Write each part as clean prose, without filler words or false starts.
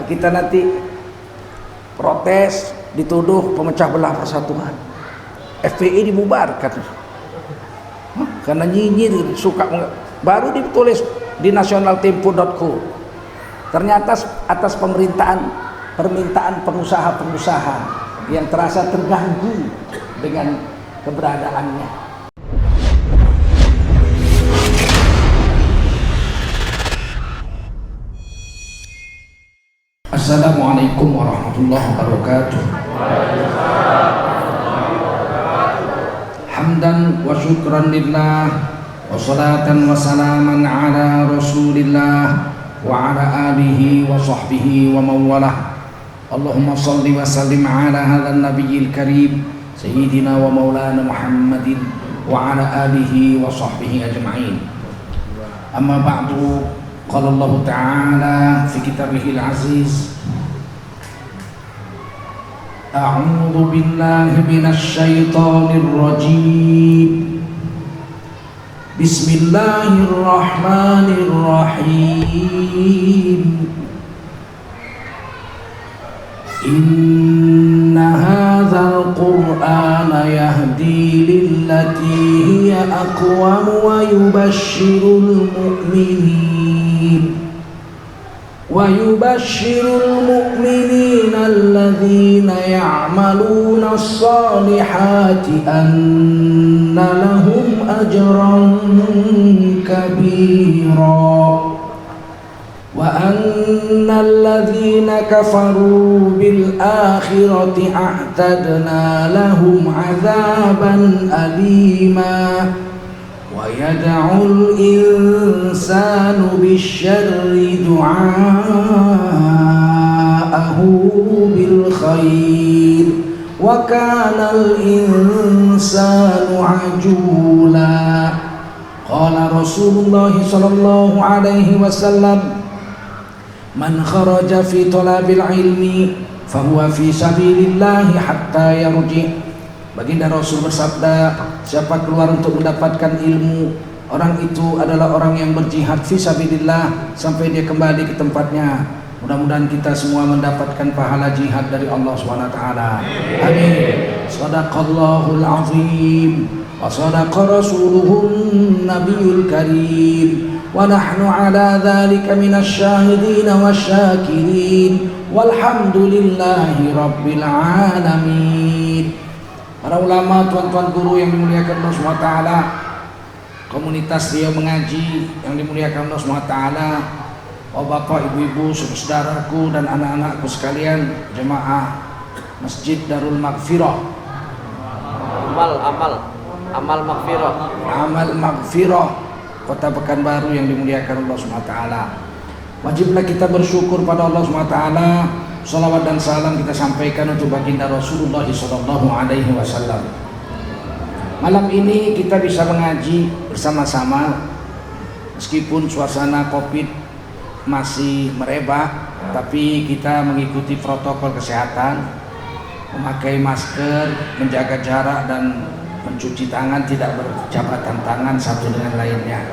kita nanti protes, dituduh pemecah belah persatuan, FPI dibubarkan karena nyinyir, suka. Baru ditulis di nationaltempo.co, ternyata atas permintaan pengusaha-pengusaha yang terasa terganggu dengan keberadaannya. Assalamualaikum warahmatullahi wabarakatuh. Hamdan wa syukran lillah wa salatan wa salaman ala rasulillah wa ala alihi wa sahbihi wa mawalah. Allahumma salli wa sallim ala hadha nabiyil karim sayyidina wa maulana Muhammadin wa ala alihi wa sahbihi ajma'in. Amma ba'du, qala Allah ta'ala fi kitabihil aziz, a'udzu billahi minasy syaithanir rajim. Bismillahirrahmanirrahim. Inna hadzal qur'ana yahdi lillati hiya aqwam wa yubashshirul mu'minin alladhina ya'maluna as-salihati anna lahum ajran kabira wa anna alladhina kafaru bil akhirati a'tadna lahum 'adzaban alima. Wa yad'ul insanu bisyarri du'aahu bil khair wa kana al insanu ajula. Qala Rasulullah sallallahu alaihi wasallam, man kharaja fi talabil ilmi fahuwa fi sabilillahi hatta yarji'. Baginda Rasul bersabda, siapa keluar untuk mendapatkan ilmu, orang itu adalah orang yang berjihad fi sabilillah sampai dia kembali ke tempatnya. Mudah-mudahan kita semua mendapatkan pahala jihad dari Allah SWT. Amin. Shadaqallahul azim wa shadaqa rasuluhun nabiyul karim wa nahnu ala dhalika minasy syahidin wasyakirin walhamdulillahi rabbil alamin. Para ulama, tuan-tuan guru yang dimuliakan Allah SWT, komunitas Riau Mengaji yang dimuliakan Allah SWT, oh bapak, ibu-ibu, saudaraku dan anak-anakku sekalian, jemaah Masjid Darul Maghfirah, Amal Maghfirah, Kota Pekanbaru yang dimuliakan Allah SWT. Wajiblah kita bersyukur pada Allah SWT. Salawat dan salam kita sampaikan untuk baginda Rasulullah sallallahu alaihi wasallam. Malam ini kita bisa mengaji bersama-sama meskipun suasana Covid masih merebak, tapi kita mengikuti protokol kesehatan, memakai masker, menjaga jarak dan mencuci tangan, tidak berjabatan tangan satu dengan lainnya.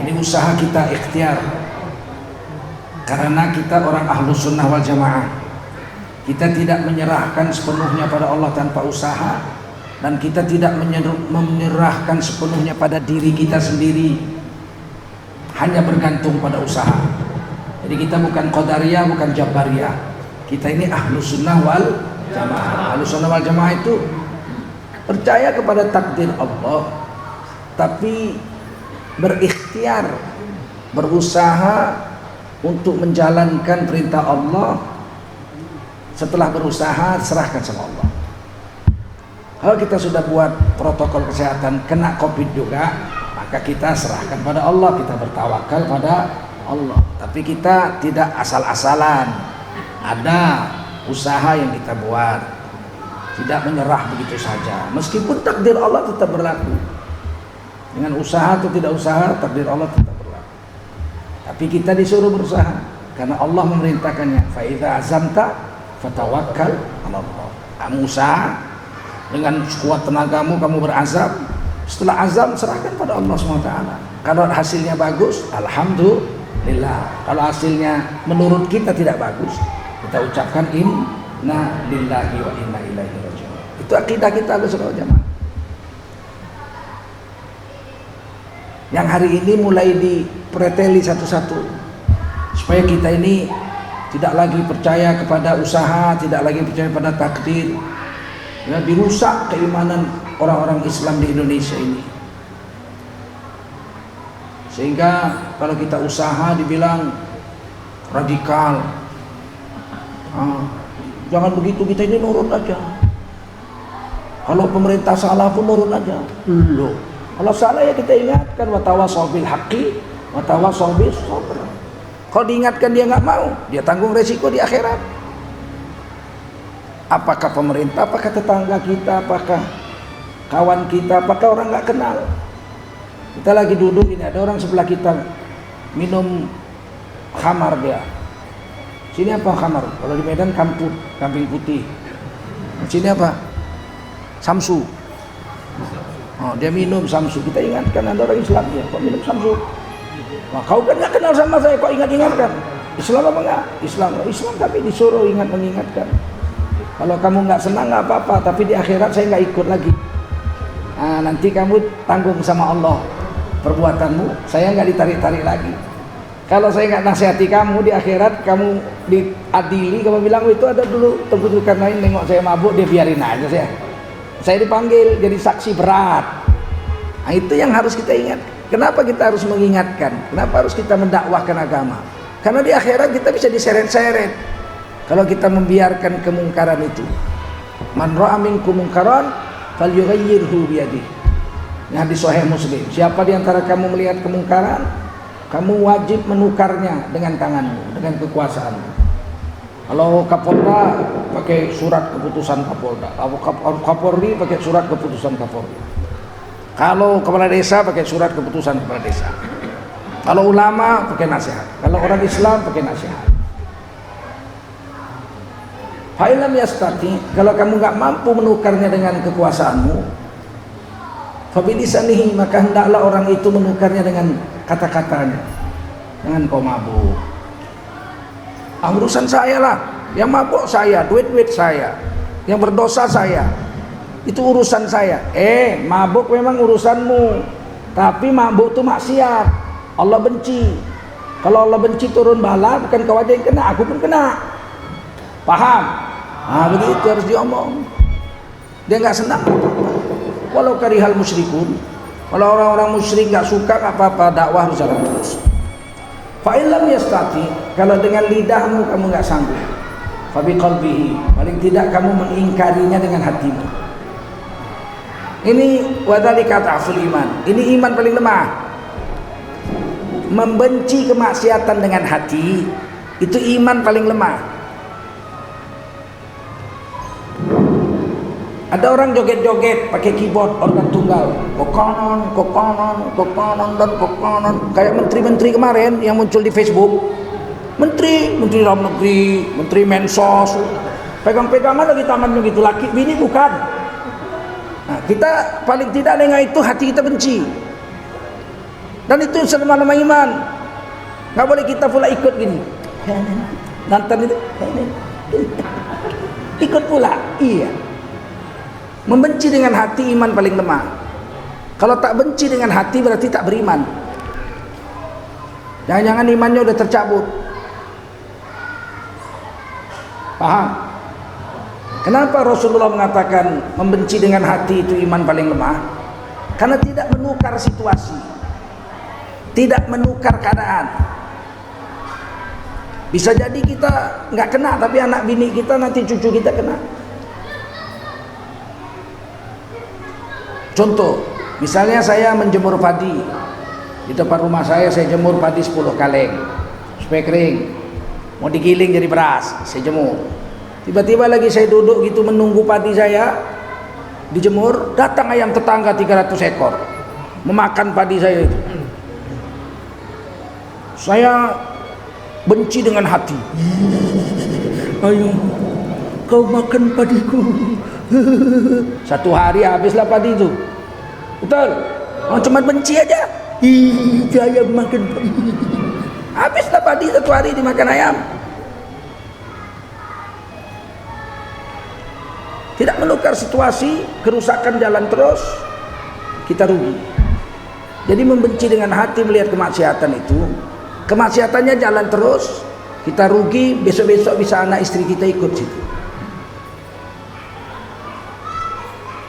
Ini usaha kita ikhtiar. Karena kita orang ahlus sunnah wal jamaah, kita tidak menyerahkan sepenuhnya pada Allah tanpa usaha, dan kita tidak menyerahkan sepenuhnya pada diri kita sendiri, hanya bergantung pada usaha. Jadi kita bukan qadariyah, bukan jabariyah, kita ini ahlus sunnah wal jamaah. Ahlus sunnah wal jamaah itu percaya kepada takdir Allah, tapi berikhtiar, berusaha untuk menjalankan perintah Allah. Setelah berusaha, serahkan sama Allah. Kalau kita sudah buat protokol kesehatan, kena Covid juga, maka kita serahkan pada Allah, kita bertawakal pada Allah. Tapi kita tidak asal-asalan, ada usaha yang kita buat, tidak menyerah begitu saja. Meskipun takdir Allah tetap berlaku, dengan usaha atau tidak usaha, takdir Allah tetap berlaku. Tapi kita disuruh berusaha karena Allah memerintahkannya. Fa idza azamta fatawakkal 'ala Allah. Kamu usaha dengan sekuat tenagamu, kamu berazam. Setelah azam serahkan pada Allah SWT. Kalau hasilnya bagus, alhamdulillah. lillah. Kalau hasilnya menurut kita tidak bagus, kita ucapkan inna lillahi wa inna ilaihi raji'un. Itu akidah kita Ahlussunnah wal Jamaah. Yang hari ini mulai dipreteli satu-satu supaya kita ini tidak lagi percaya kepada usaha, tidak lagi percaya pada takdir. Ya, dirusak keimanan orang-orang Islam di Indonesia ini. Sehingga kalau kita usaha dibilang radikal. Jangan begitu, kita ini nurut aja. Kalau pemerintah salah pun nurut aja. Loh, kalau salah ya kita ingatkan, wa tawassaw bil haqqi wa tawassaw bis sabr. Kalau diingatkan dia nggak mau, dia tanggung resiko di akhirat. Apakah pemerintah, apakah tetangga kita, apakah kawan kita, apakah orang nggak kenal. Kita lagi duduk ini, ada orang sebelah kita minum khamar dia. Sini apa khamar? Kalau di Medan kamput, kambing putih. Sini apa? Samsu. Oh, dia minum samsu. Kita ingatkan, ada orang Islam ya, kok minum samsu? Wah, kau kan nggak kenal sama saya, kok ingat-ingatkan? Islam apa enggak? Islam tapi disuruh mengingatkan. Kalau kamu nggak senang nggak apa-apa, tapi di akhirat saya nggak ikut lagi. Nanti kamu tanggung sama Allah perbuatanmu, saya nggak ditarik-tarik lagi. Kalau saya nggak nasihati kamu di akhirat, kamu diadili, kamu bilang itu ada dulu kebutuhan lain, nengok saya mabuk, dia biarin aja saya dipanggil jadi saksi berat. Nah, itu yang harus kita ingat. Kenapa kita harus mengingatkan? Kenapa harus kita mendakwahkan agama? Karena di akhirat kita bisa diseret-seret kalau kita membiarkan kemungkaran itu. Man ra'a minkum munkaran falyughayyirhu biyadihi. Ini hadis sahih Muslim. Siapa di antara kamu melihat kemungkaran, kamu wajib menukarnya dengan tanganmu, dengan kekuasaanmu. Kalau Kapolda pakai surat keputusan Kapolda, Kapolri pakai surat keputusan Kapolri. Kalau kepala desa pakai surat keputusan kepala desa. Kalau ulama pakai nasihat. Kalau orang Islam pakai nasihat. Fa'ilam yastati, kalau kamu nggak mampu menukarnya dengan kekuasaanmu, fabilisanihi, maka hendaklah orang itu menukarnya dengan kata-katanya. Jangan kau mabuk. Urusan saya lah, yang mabuk saya, duit saya, yang berdosa saya, itu urusan saya. Mabuk memang urusanmu, tapi mabuk itu maksiat, Allah benci. Kalau Allah benci turun bala, bukan kau aja yang kena, aku pun kena. Paham? Begitu harus diomong. Dia nggak senang, walau karihal musyrikun. Kalau orang-orang musyrik nggak suka, nggak apa-apa, dakwah harus jalan terus. Fa'ilam yastati, kalau dengan lidahmu kamu nggak sanggup, fabiqalbihi, paling tidak kamu mengingkarinya dengan hatimu. Ini wadzalika ta'ful iman. Ini iman paling lemah. Membenci kemaksiatan dengan hati, itu iman paling lemah. Ada orang joget-joget pakai keyboard organ tunggal, kok kanan dan kok kanan, kayak menteri-menteri kemarin yang muncul di Facebook. Menteri dalam negeri, menteri mensos, pegang-pegangan lagi tangannya gitu, laki bini bukan. Nah, kita paling tidak dengan itu hati kita benci. Dan itu selama-lama iman. Nggak boleh kita pula ikut gini. Nonton itu. Ikut pula. Iya. Membenci dengan hati iman paling lemah. Kalau tak benci dengan hati berarti tak beriman. Jangan-jangan imannya udah tercabut. Paham? Kenapa Rasulullah mengatakan membenci dengan hati itu iman paling lemah? Karena tidak menukar situasi, tidak menukar keadaan. Bisa jadi kita nggak kena, tapi anak bini kita, nanti cucu kita kena. Contoh, misalnya saya menjemur padi di depan rumah saya jemur padi 10 kaleng supaya kering, mau digiling jadi beras, saya jemur. Tiba-tiba lagi saya duduk gitu menunggu padi saya dijemur, datang ayam tetangga 300 ekor memakan padi saya itu. Saya benci dengan hati. Ayo kau makan padiku. Satu hari habislah padi itu. Betul? Cuma benci aja. Saya makan padi. Habis padi satu hari dimakan ayam. Tidak menukar situasi, kerusakan jalan terus, kita rugi. Jadi membenci dengan hati melihat kemaksiatan itu, kemaksiatannya jalan terus, kita rugi, besok-besok bisa anak istri kita ikut situ.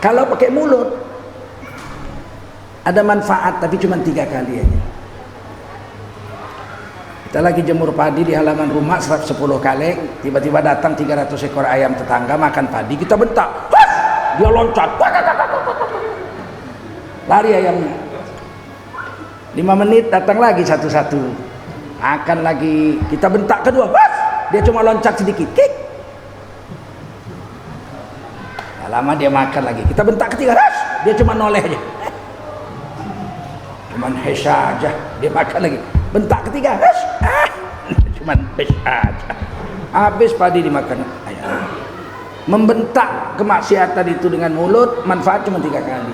Kalau pakai mulut, ada manfaat tapi cuma 3 kali aja. Kita lagi jemur padi di halaman rumah 10 kaleng, tiba-tiba datang 300 ekor ayam tetangga makan padi, kita bentak, dia loncat, lari ayamnya. 5 menit datang lagi satu-satu, akan lagi kita bentak kedua, dia cuma loncat sedikit, kik. Lama dia makan lagi, kita bentak ketiga, dia cuma noleh aja, cuman hesha aja, dia makan lagi. Bentak ketiga, cuman aja, habis padi dimakan ayam. Membentak kemaksiatan itu dengan mulut, manfaat cuma 3 kali.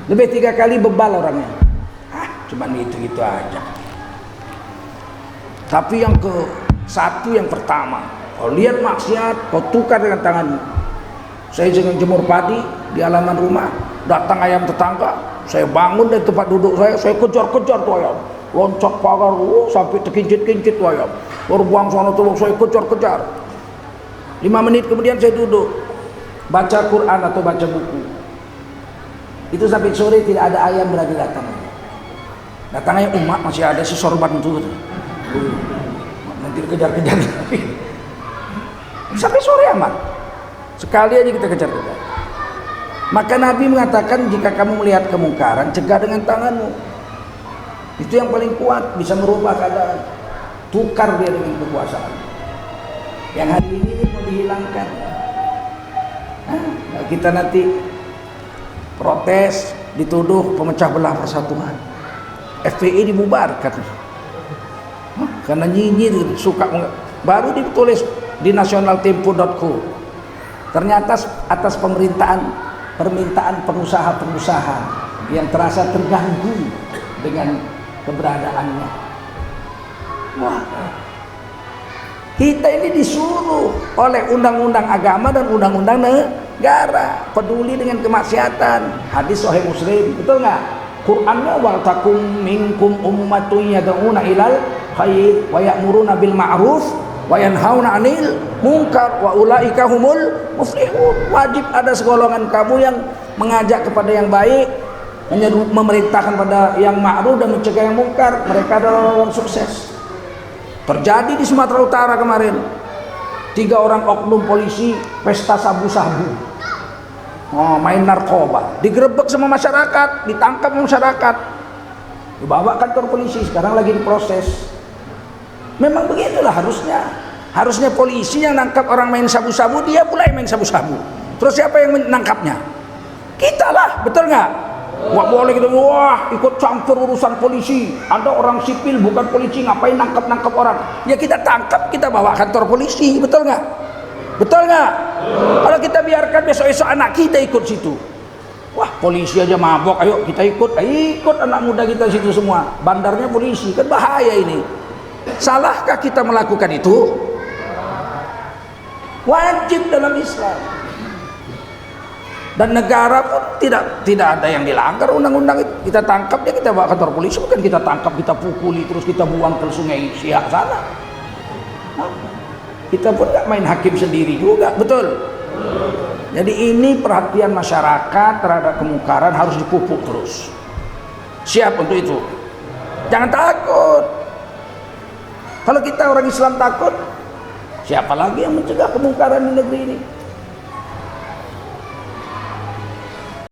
Lebih 3 kali bebal orangnya. Cuman itu aja. Tapi yang yang pertama, kau lihat maksiat, kau tukar dengan tanganmu. Saya jangan jemur padi di halaman rumah, datang ayam tetangga, saya bangun dari tempat duduk saya kejar-kejar tuh ayam. Loncat pagar sampai terkincit-kincit tuh ayam, baru buang sana tuh, saya kejar-kejar. 5 menit kemudian saya duduk baca Quran atau baca buku, itu sampai sore tidak ada ayam berani datang. Datangnya umat masih ada si sorban itu, nanti kejar-kejar sampai sore aman, sekali aja kita kejar-kejar. Maka Nabi mengatakan, jika kamu melihat kemungkaran, cegah dengan tanganmu. Itu yang paling kuat, bisa merubah keadaan. Tukar dia dengan kekuasaan. Yang hari ini mau dihilangkan. Kita nanti protes, dituduh pemecah belah persatuan, FPI dibubarkan karena nyinyir, suka. Baru ditulis di nationaltempo.co, ternyata atas permintaan pengusaha-pengusaha yang terasa terganggu dengan keberadaannya. Wah, kita ini disuruh oleh undang-undang agama dan undang-undang negara peduli dengan kemaksiatan. Hadis Sahih Muslim, betul nggak? Qurannya, wal takum minkum ummatun yad'una ilal khair wa ya'muruna bil ma'ruf wa yanhauna 'anil munkar wa ulaika humul muflihun. Wajib ada segolongan kamu yang mengajak kepada yang baik, memerintahkan pada yang ma'ruf dan mencegah yang mungkar. Mereka adalah orang sukses. Terjadi di Sumatera Utara kemarin, 3 orang oknum polisi pesta sabu-sabu, main narkoba, digerebek sama masyarakat, ditangkap masyarakat, dibawa kantor polisi, sekarang lagi diproses. Memang begitulah harusnya polisi yang nangkap orang main sabu-sabu, dia pula yang main sabu-sabu. Terus siapa yang menangkapnya? Kita lah, betul nggak? Nggak boleh gitu, wah ikut campur urusan polisi, ada orang sipil bukan polisi, ngapain nangkap orang? Ya kita tangkap, kita bawa kantor polisi, betul nggak? Betul nggak? Kalau kita biarkan besok-besok anak kita ikut situ, wah polisi aja mabok, ayo kita ikut anak muda kita situ semua, bandarnya polisi, kan bahaya ini. Salahkah kita melakukan itu? Wajib dalam Islam. Dan negara pun tidak ada yang dilanggar undang-undang itu. Kita tangkap dia, kita bawa kantor polisi, bukan kita tangkap, kita pukuli, terus kita buang ke sungai Siak sana. Kita pun nggak main hakim sendiri juga, betul? Jadi ini perhatian masyarakat terhadap kemungkaran harus dipupuk terus. Siap untuk itu. Jangan takut. Kalau kita orang Islam takut, siapa lagi yang mencegah kemungkaran di negeri ini?